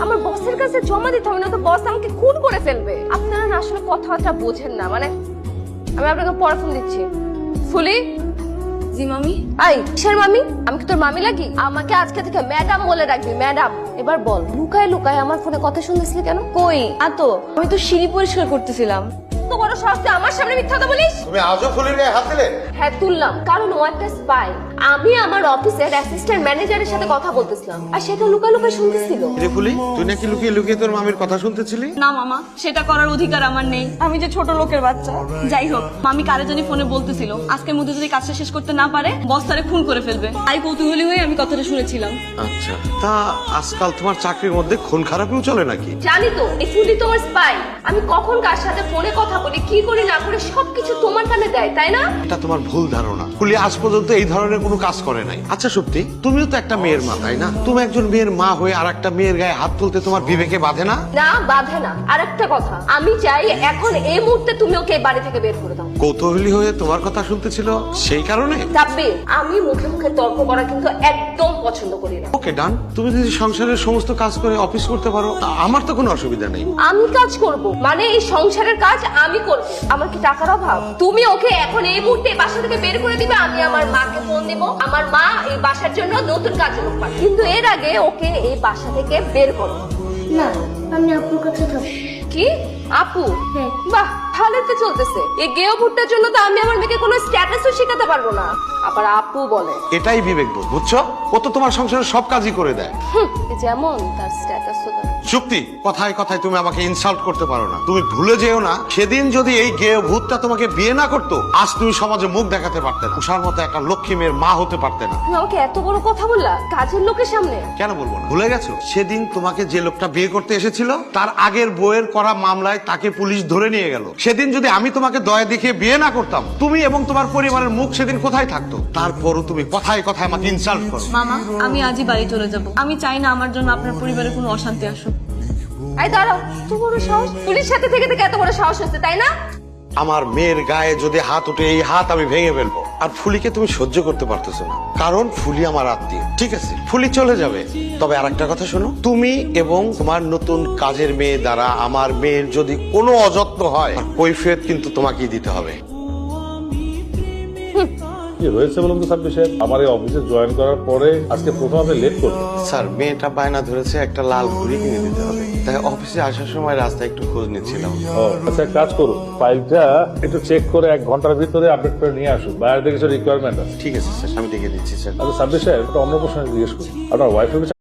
আমার বসের কাছে জমা দিতে হবে, না তো বস আমাকে খুন করে ফেলবে। আপনারা না আসলে কথাটা বোঝেন না। মানে আমি আপনাকে পরে ফোন দিচ্ছি। ফুলি। জি মামি। আই কিসের মামি? আমি কি তোর মামি লাগি? আমাকে আজকে থেকে ম্যাডাম বলে রাখবি, ম্যাডাম। এবার বল, লুকায় লুকায় আমার ফোনে কথা শুনতেছিলি কেন? কই তো আমি তো সিঁড়ি পরিষ্কার করতেছিলাম। তো বড় সাহস তুই আমার সামনে মিথ্যা কথা বলিস? তুমি আজও ফুলের গায়ে হাত দিলে? হ্যাঁ তুললাম, কারণ ও একটা স্পাই। আমি আমার অফিসের অ্যাসিস্ট্যান্ট ম্যানেজারের সাথে কথা বলতেছিলাম, আর সেটা লুকায় লুকায় শুনতেছিল। রে ফুলি, তুই নাকি লুকিয়ে লুকিয়ে তোর মামির কথা শুনতেছিলি? না মামা, সেটা করার অধিকার আমার নেই। আমি যে ছোট লোকের বাচ্চা। যাই হোক, মামি কারে জানি ফোনে বলতেছিল আজকের মধ্যে যদি কাজটা শেষ করতে না পারে বস তারে খুন করে ফেলবে। তাই কৌতূহলী হয়ে আমি কথাটা শুনেছিলাম। আচ্ছা, তা আজকাল তোমার চাকরির মধ্যে খুন খারাপিও চলে নাকি? জানি তো, এই ফুলি তোমার স্পাই। আমি কখন কার সাথে ফোনে কথা বলি, কি করি না করি, সবকিছু তোমার কানে দেয়, তাই না? এটা তোমার ভুল ধারণা। ফুলি আজ পর্যন্ত এই ধরনের কোনো কাজ করে নাই। আচ্ছা সত্যি, তুমিও তো একটা মেয়ের মা, তাই না? তুমি একজন মেয়ের মা হয়ে আর একটা মেয়ের গায়ে হাত তুলতে তোমার বিবেকে বাধে না? না, বাধে না। আর একটা কথা, আমি চাই এখন এই মুহূর্তে তুমি ওকে এই বাড়ি থেকে বের করে দাও। কৌতূহলী হয়ে তোমার কথা শুনতেছিল সেই কারণে? সাব্বির, আমি মুখে মুখে তর্ক করা কিন্তু একদম পছন্দ করি না। ওকে ডান, তুমি যদি সংসারের সমস্ত কাজ করে অফিস করতে পারো, আমার তো কোনো অসুবিধা নেই। আমি কাজ করব, মানে এই সংসারের কাজ আমি করব। আমার কি টাকার অভাব? তুমি ওকে এখন এই মুহূর্তে বাসা থেকে বের করে দিবে, আমি আমার মাকে ফোন দিব। আমার মা এই বাসার জন্য নতুন কাজের লোক পাঠাবে। কিন্তু এর আগে ওকে এই বাসা থেকে বের করো। না, আমি আপুর কাছে থাকবো। কি আপু? হ্যাঁ। বাহ, ভালোই তো চলতেছে। এই গেও ভুট্টার জন্য তো আমি আমার মেয়েকে কোনো স্ট্যাটাসও শেখাতে পারবো না, আবার আপু বলে। এটাই বিবেক বোধ, বুঝছো? ও তো তোমার সংসারের সব কাজই করে দেয়। যেমন তার স্ট্যাটাসও দেয়। চুক্তি, কথায় কথায় তুমি আমাকে ইনসাল্ট করতে পারো না। তুমি ভুলে যেও না, সেদিন যদি এই গেয় ভূতটা তোমাকে বিয়ে না করতো, আজ তুমি সমাজে মুখ দেখাতে পারতে না, উষার মতো একটা লক্ষ্মী মেয়ের মা হতে পারতে না। তুমি আমাকে এত বড় কথা বললা কাজের লোকের সামনে? কেন বলবো না? ভুলে গেছো সেদিন তোমাকে যে লোকটা বিয়ে করতে এসেছিল, তার আগের বউয়ের করা মামলায় তাকে পুলিশ ধরে নিয়ে গেল। সেদিন যদি আমি তোমাকে দয়া দেখিয়ে বিয়ে না করতাম, তুমি এবং তোমার পরিবারের মুখ সেদিন কোথায় থাকতো? তারপরও তুমি কথায় কথায় আমাকে ইনসাল্ট করো। মামা, আমি আজই বাড়ি চলে যাব। আমি চাই না আমার জন্য আপনার পরিবারে কোনো অশান্তি আসুক। এই দাঁড়াও, এত বড় সাহস? পুলিশ সাথে থেকে থেকে এত বড় সাহস হচ্ছে, তাই না? আমার মেয়ের গায়ে যদি হাত উঠে, এই হাত আমি ভেঙে ফেলবো। আর ফুলিকে তুমি সহ্য করতে পারতেছো না, কারণ ফুলি আমার আত্মীয়। ঠিক আছে, ফুলি চলে যাবে, তবে আরেকটা কথা শোনো, তুমি এবং তোমার নতুন কাজের মেয়ে দ্বারা আমার মেয়ের যদি কোনো অযত্ন হয়, কৈফিয়ত কিন্তু তোমাকেই দিতে হবে। কি হয়েছে বলুন তো সাব্বির সাহেব? আমার এই অফিসে জয়েন করার পরে আজকে প্রথম আপনি লেট করলেন। স্যার, মেয়েটা বায়না ধরেছে একটা লাল ঘুড়ি কিনে দিতে হবে, তাই অফিসে আসার সময় রাস্তায় একটু খোঁজ নিচ্ছিলাম। ও আচ্ছা, এক কাজ করুন, ফাইলটা একটু চেক করে 1 ঘন্টার ভিতরে আপডেট করে নিয়ে আসুন। বাইরে থেকে কিছু রিকোয়ারমেন্ট আছে। ঠিক আছে স্যার, আমি ডেকে দিচ্ছি স্যার। আচ্ছা সাব্বির সাহেব, একটা অন্য প্রশ্ন জিজ্ঞেস করি, আপনার ওয়াইফের